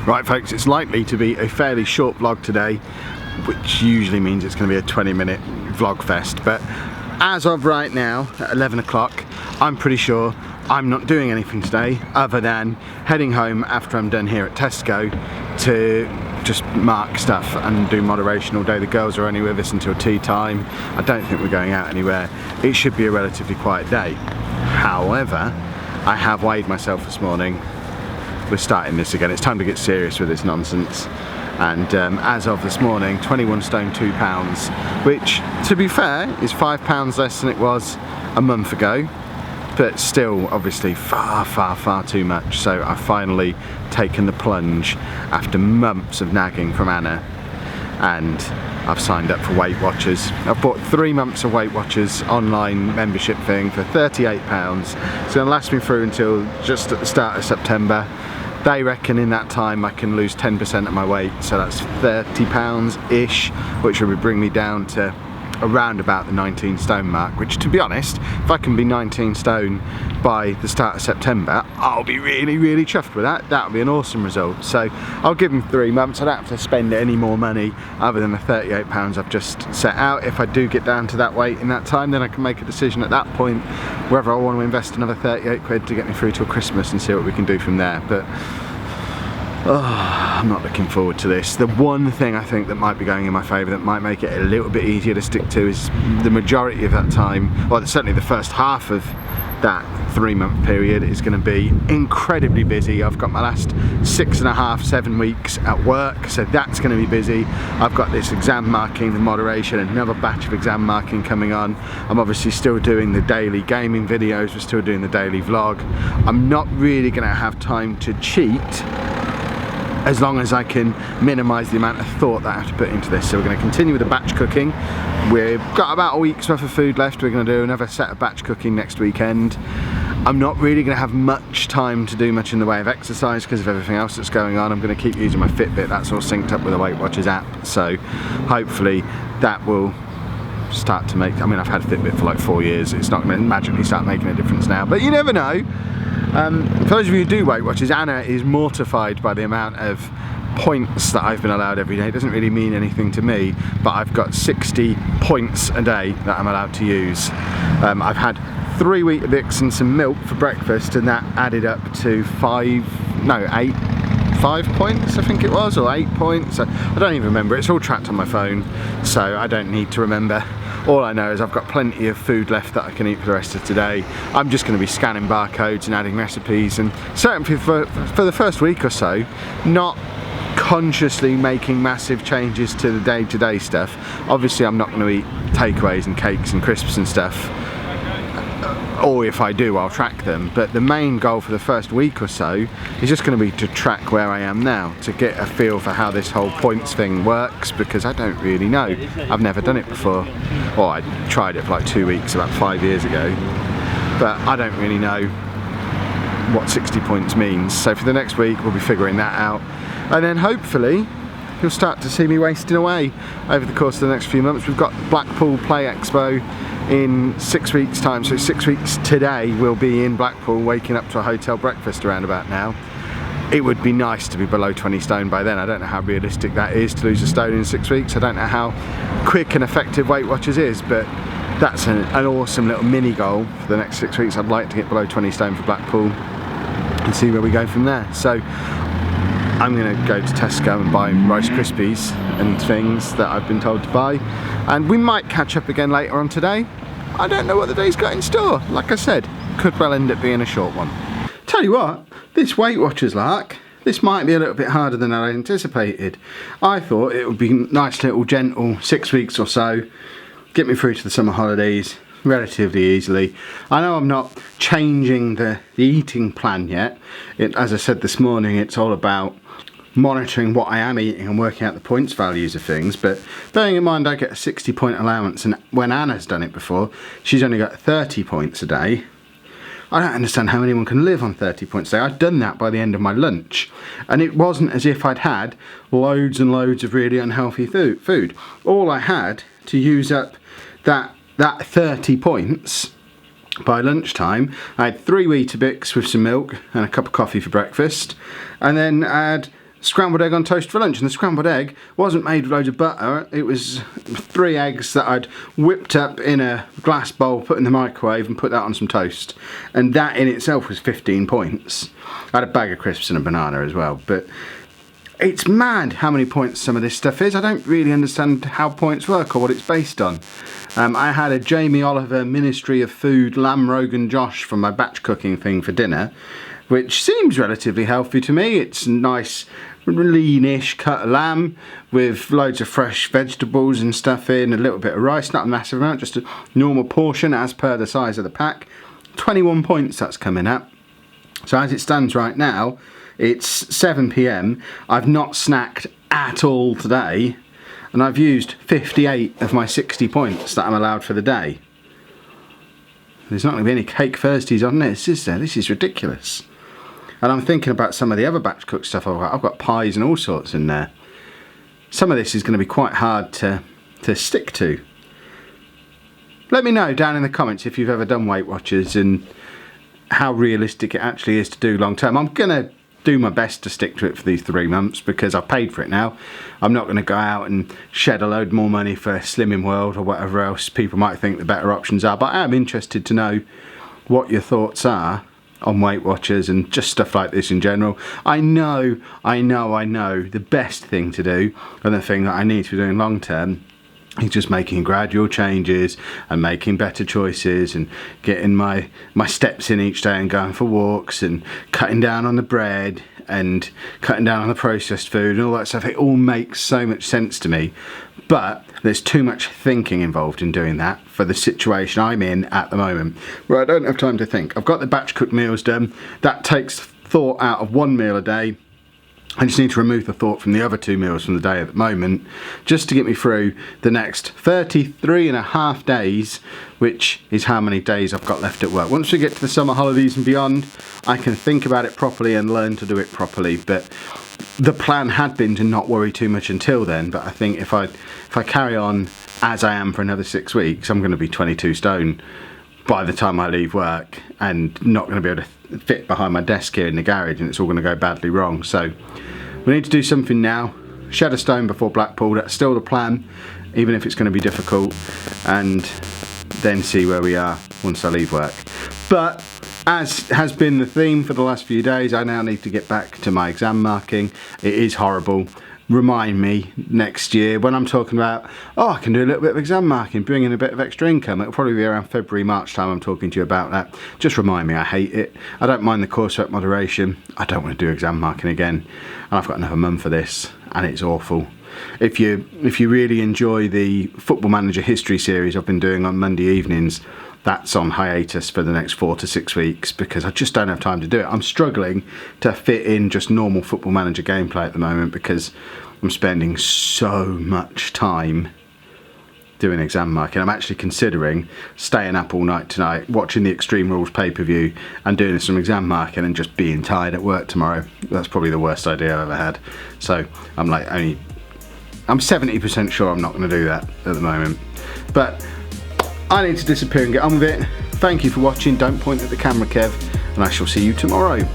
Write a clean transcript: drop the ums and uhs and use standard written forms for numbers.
Right folks, it's likely to be a fairly short vlog today, which usually means it's going to be a 20-minute vlog fest, but as of right now at 11 o'clock I'm pretty sure I'm not doing anything today other than heading home after I'm done here at Tesco to just mark stuff and do moderation all day. The girls are only with us until tea time. I don't think we're going out anywhere. It should be a relatively quiet day. However, I have weighed myself this morning. We're starting this again. It's time to get serious with this nonsense. And as of this morning, 21 stone 2 pounds, which to be fair is £5 less than it was a month ago, but still obviously far too much. So I've finally taken the plunge after months of nagging from Anna, and I've signed up for Weight Watchers. I've bought 3 months of Weight Watchers online membership thing for £38. It's going to last me through until just at the start of September. They reckon in that time I can lose 10% of my weight, so that's £30-ish, which will bring me down to around about the 19 stone mark, which, to be honest, if I can be 19 stone by the start of September, I'll be really chuffed with that. That'll be an awesome result. So I'll give them 3 months. I don't have to spend any more money other than the £38 I've just set out. If I do get down to that weight in that time, then I can make a decision at that point whether I want to invest another 38 quid to get me through till Christmas and see what we can do from there. But I'm not looking forward to this. The one thing I think that might be going in my favour, that might make it a little bit easier to stick to, is the majority of that time, well certainly the first half of that 3-month period is going to be incredibly busy. I've got my last 6.5-7 weeks at work, so that's going to be busy. I've got this exam marking, the moderation, another batch of exam marking coming on. I'm obviously still doing the daily gaming videos, we're still doing the daily vlog. I'm not really going to have time to cheat as long as I can minimise the amount of thought that I have to put into this. So we're going to continue with the batch cooking. We've got about a week's worth of food left. We're going to do another set of batch cooking next weekend. I'm not really going to have much time to do much in the way of exercise because of everything else that's going on. I'm going to keep using my Fitbit. That's all synced up with the Weight Watchers app, so hopefully that will start to make, I mean, I've had Fitbit for like 4 years. It's not going to magically start making a difference now, but you never know. For those of you who do Weight Watchers, Anna is mortified by the amount of points that I've been allowed every day. It doesn't really mean anything to me, but I've got 60 points a day that I'm allowed to use. I've had 3 Weetabix and some milk for breakfast, and that added up to 5 points I think it was, or 8 points. I don't even remember. It's all tracked on my phone, so I don't need to remember. All I know is I've got plenty of food left that I can eat for the rest of today. I'm just going to be scanning barcodes and adding recipes, and certainly for the first week or so, not consciously making massive changes to the day-to-day stuff. Obviously I'm not going to eat takeaways and cakes and crisps and stuff, or if I do, I'll track them. But the main goal for the first week or so is just going to be to track where I am now, to get a feel for how this whole points thing works, because I don't really know. I've never done it before. Well, I tried it for like 2 weeks about 5 years ago, but I don't really know what 60 points means. So for the next week we'll be figuring that out, and then hopefully you'll start to see me wasting away over the course of the next few months. We've got Blackpool Play Expo in 6 weeks time, so 6 weeks today we'll be in Blackpool waking up to a hotel breakfast around about now. It would be nice to be below 20 stone by then. I don't know how realistic that is to lose a stone in 6 weeks. I don't know how quick and effective Weight Watchers is, but that's an awesome little mini goal for the next 6 weeks. I'd like to get below 20 stone for Blackpool and see where we go from there. So I'm going to go to Tesco and buy Rice Krispies and things that I've been told to buy, and we might catch up again later on today. I don't know what the day's got in store. Like I said, could well end up being a short one. Tell you what, this Weight Watchers lark, this might be a little bit harder than I anticipated. I thought it would be nice little gentle 6 weeks or so, get me through to the summer holidays relatively easily. I know I'm not changing the eating plan yet. As I said this morning, it's all about monitoring what I am eating and working out the points values of things, but bearing in mind I get a 60 point allowance, and when Anna's done it before, she's only got 30 points a day. I don't understand how anyone can live on 30 points a day. I'd done that by the end of my lunch, and it wasn't as if I'd had loads and loads of really unhealthy food. All I had to use up that 30 points by lunchtime, I had 3 Weetabix with some milk and a cup of coffee for breakfast, and then I had scrambled egg on toast for lunch, and the scrambled egg wasn't made with loads of butter. It was 3 eggs that I'd whipped up in a glass bowl, put in the microwave and put that on some toast, and that in itself was 15 points. I had a bag of crisps and a banana as well, but it's mad how many points some of this stuff is. I don't really understand how points work or what it's based on. I had a Jamie Oliver Ministry of Food lamb rogan josh from my batch cooking thing for dinner, which seems relatively healthy to me. It's nice leanish cut lamb with loads of fresh vegetables and stuff in, a little bit of rice, not a massive amount, just a normal portion as per the size of the pack. 21 points that's coming at. So as it stands right now, it's 7 PM. I've not snacked at all today, and I've used 58 of my 60 points that I'm allowed for the day. There's not going to be any cake Thursdays on this, is there? This is ridiculous. And I'm thinking about some of the other batch cook stuff I've got. I've got pies and all sorts in there. Some of this is going to be quite hard to stick to. Let me know down in the comments if you've ever done Weight Watchers and how realistic it actually is to do long term. I'm going to do my best to stick to it for these 3 months because I've paid for it now. I'm not going to go out and shed a load more money for Slimming World or whatever else people might think the better options are, but I am interested to know what your thoughts are on Weight Watchers and just stuff like this in general. I know the best thing to do, and the thing that I need to be doing long term, is just making gradual changes and making better choices and getting my steps in each day and going for walks and cutting down on the bread and cutting down on the processed food and all that stuff. It all makes so much sense to me, but there's too much thinking involved in doing that for the situation I'm in at the moment, where I don't have time to think. I've got the batch cooked meals done. That takes thought out of 1 meal a day. I just need to remove the thought from the other 2 meals from the day at the moment, just to get me through the next 33 and a half days, which is how many days I've got left at work. Once we get to the summer holidays and beyond, I can think about it properly and learn to do it properly. But the plan had been to not worry too much until then, but I think if I carry on as I am for another 6 weeks, I'm going to be 22 stone by the time I leave work and not going to be able to fit behind my desk here in the garage, and it's all going to go badly wrong. So we need to do something now. Shed a stone before Blackpool, that's still the plan, even if it's going to be difficult, and then see where we are once I leave work. But as has been the theme for the last few days, I now need to get back to my exam marking. It is horrible. Remind me next year when I'm talking about, oh, I can do a little bit of exam marking, bring in a bit of extra income. It'll probably be around February, March time I'm talking to you about that. Just remind me, I hate it. I don't mind the coursework moderation. I don't want to do exam marking again. And I've got another month for this, and it's awful. If you really enjoy the Football Manager history series I've been doing on Monday evenings, that's on hiatus for the next 4 to 6 weeks because I just don't have time to do it. I'm struggling to fit in just normal Football Manager gameplay at the moment because I'm spending so much time doing exam marking. I'm actually considering staying up all night tonight, watching the Extreme Rules pay-per-view and doing some exam marking and just being tired at work tomorrow. That's probably the worst idea I've ever had. So I'm 70% sure I'm not going to do that at the moment. But I need to disappear and get on with it. Thank you for watching. Don't point at the camera, Kev, and I shall see you tomorrow.